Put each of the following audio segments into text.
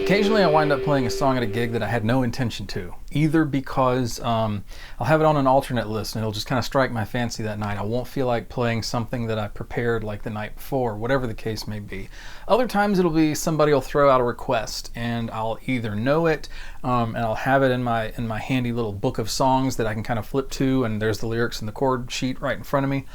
Occasionally I wind up playing a song at a gig that I had no intention to, either because I'll have it on an alternate list and it'll just kind of strike my fancy that night. I won't feel like playing something that I prepared like the night before, whatever the case may be. Other times it'll be somebody will throw out a request and I'll either know it and I'll have it in my handy little book of songs that I can kind of flip to, and there's the lyrics and the chord sheet right in front of me.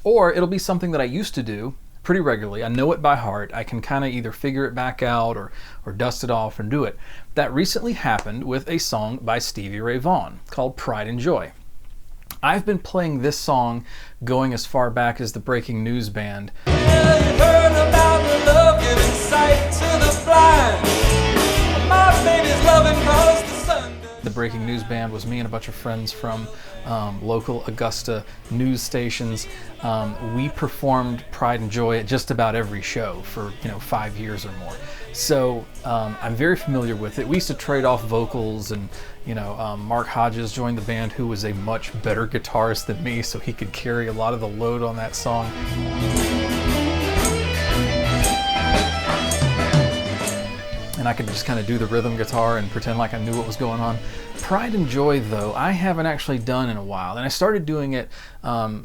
Or it'll be something that I used to do pretty regularly. I know it by heart. I can kind of either figure it back out or dust it off and do it. That recently happened with a song by Stevie Ray Vaughan called Pride and Joy. I've been playing this song going as far back as the Breaking News Band. The Breaking News Band was me and a bunch of friends from local Augusta news stations. We performed Pride and Joy at just about every show for 5 years or more. So I'm very familiar with it. We used to trade off vocals, and Mark Hodges joined the band, who was a much better guitarist than me, so he could carry a lot of the load on that song. And I could just kind of do the rhythm guitar and pretend like I knew what was going on. Pride and Joy, though, I haven't actually done in a while, and I started doing it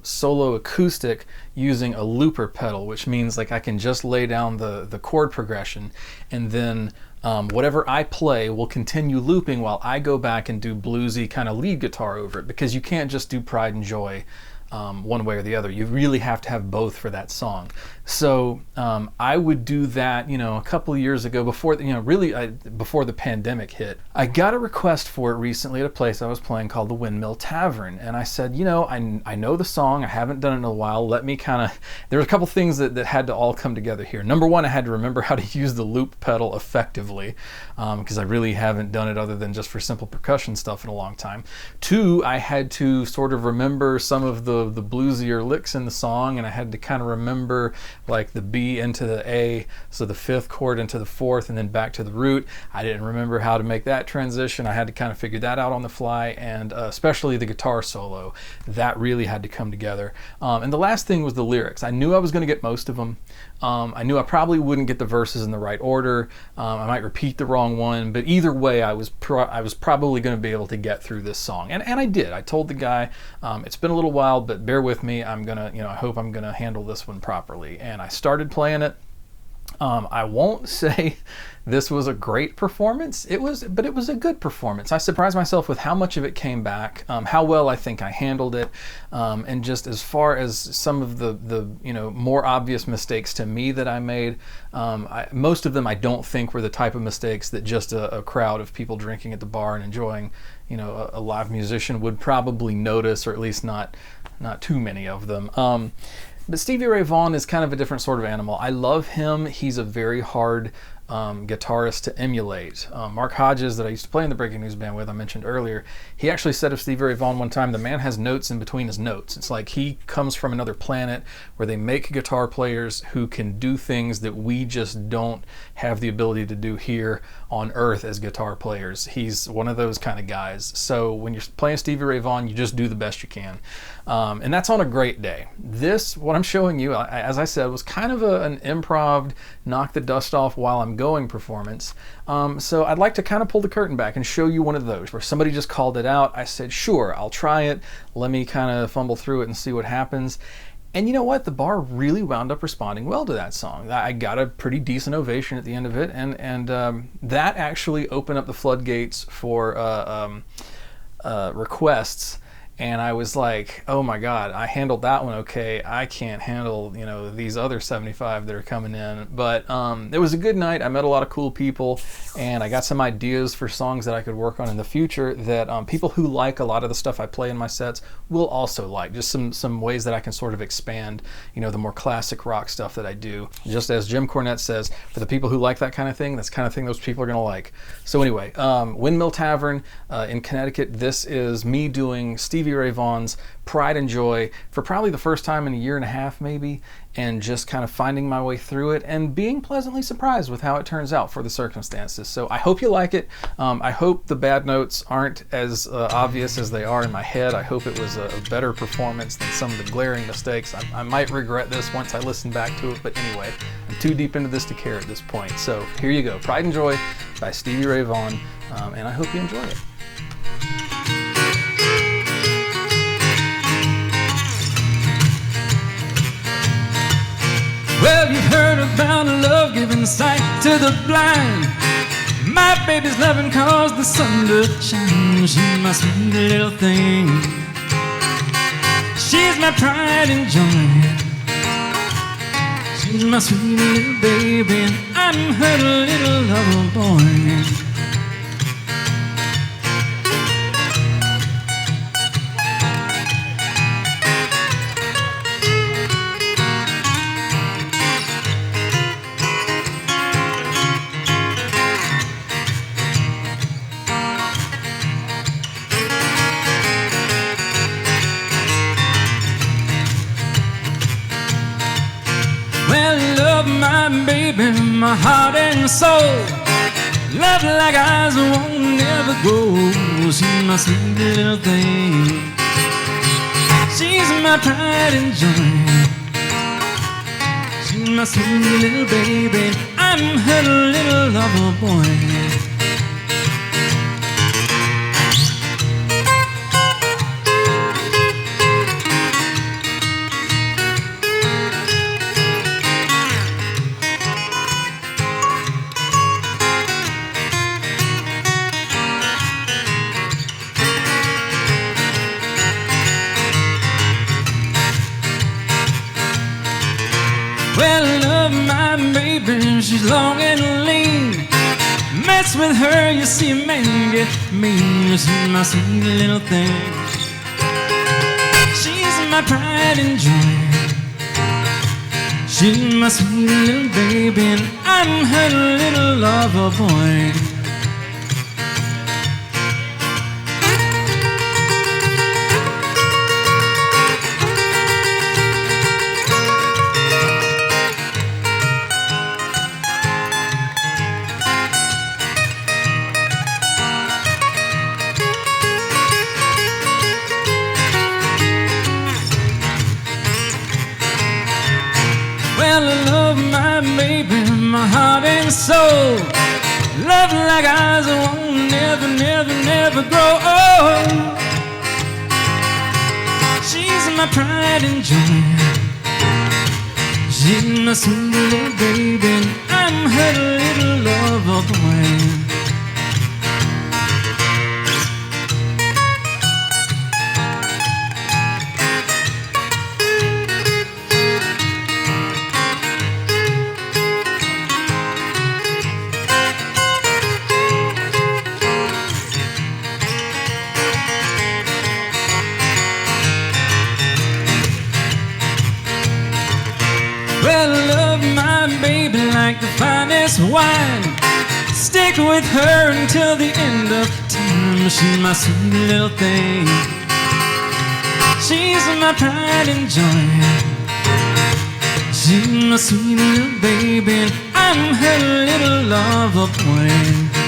solo acoustic using a looper pedal, which means like I can just lay down the chord progression, and then whatever I play will continue looping while I go back and do bluesy kind of lead guitar over it, because you can't just do Pride and Joy one way or the other. You really have to have both for that song. So I would do that, a couple of years ago before, before the pandemic hit. I got a request for it recently at a place I was playing called the Windmill Tavern, and I said, I know the song, I haven't done it in a while. Let me there were a couple things that had to all come together here. Number one, I had to remember how to use the loop pedal effectively, because I really haven't done it other than just for simple percussion stuff in a long time. Two, I had to sort of remember some of the bluesier licks in the song, and I had to kind of remember like the B into the A, so the fifth chord into the fourth, and then back to the root. I didn't remember how to make that transition. I had to kind of figure that out on the fly, and especially the guitar solo, that really had to come together. And the last thing was the lyrics. I knew I was going to get most of them. I knew I probably wouldn't get the verses in the right order. I might repeat the wrong one, but either way, I was probably going to be able to get through this song, and I did. I told the guy, it's been a little while, but bear with me. I'm gonna, I hope I'm gonna handle this one properly. And I started playing it. I won't say this was a great performance. But it was a good performance. I surprised myself with how much of it came back, how well I think I handled it, and just as far as some of the more obvious mistakes to me that I made, most of them I don't think were the type of mistakes that just a crowd of people drinking at the bar and enjoying, a live musician would probably notice, or at least not too many of them. But Stevie Ray Vaughan is kind of a different sort of animal. I love him. He's a very hard guitarist to emulate. Mark Hodges, that I used to play in the Breaking News Band with, I mentioned earlier, he actually said of Stevie Ray Vaughan one time, the man has notes in between his notes. It's like he comes from another planet where they make guitar players who can do things that we just don't have the ability to do here on Earth as guitar players. He's one of those kind of guys. So when you're playing Stevie Ray Vaughan, you just do the best you can. And that's on a great day. This, what I'm showing you, as I said, was kind of an improv, knock the dust off while I'm going performance. So I'd like to kind of pull the curtain back and show you one of those where somebody just called it out. I said, sure, I'll try it. Let me kind of fumble through it and see what happens. And you know what? The bar really wound up responding well to that song. I got a pretty decent ovation at the end of it, and that actually opened up the floodgates for requests. And I was like, oh my God, I handled that one okay. I can't handle, these other 75 that are coming in. But it was a good night. I met a lot of cool people, and I got some ideas for songs that I could work on in the future that people who like a lot of the stuff I play in my sets will also like. Just some ways that I can sort of expand, the more classic rock stuff that I do. Just as Jim Cornette says, for the people who like that kind of thing, that's the kind of thing those people are going to like. So anyway, Windmill Tavern in Connecticut. This is me doing Stevie Stevie Ray Vaughan's Pride and Joy for probably the first time in a year and a half maybe, and just kind of finding my way through it and being pleasantly surprised with how it turns out for the circumstances. So I hope you like it. I hope the bad notes aren't as obvious as they are in my head. I hope it was a better performance than some of the glaring mistakes. I might regret this once I listen back to it, but anyway, I'm too deep into this to care at this point. So here you go, Pride and Joy by Stevie Ray Vaughan, and I hope you enjoy it. Well, you've heard about love giving sight to the blind. My baby's loving cause the sun does shine. She's my sweet little thing. She's my pride and joy. She's my sweet little baby, and I'm her little lover boy. My baby, my heart and soul, love like eyes won't never go. She's my sweet little thing. She's my pride and joy. She's my sweet little baby. I'm her little lover boy. Well, I love my baby, she's long and lean. Mess with her, you see a man get mean. She's my sweet little thing. She's my pride and joy. She's my sweet little baby, and I'm her little lover boy. Well, I love my baby, my heart and soul. Love like eyes that won't never, never, never grow old. She's my pride and joy. She's my sweet little baby, and I'm her little lover boy. Well, I love my baby like the finest wine. Stick with her until the end of time. She's my sweet little thing. She's my pride and joy. She's my sweet little baby, and I'm her little lover boy.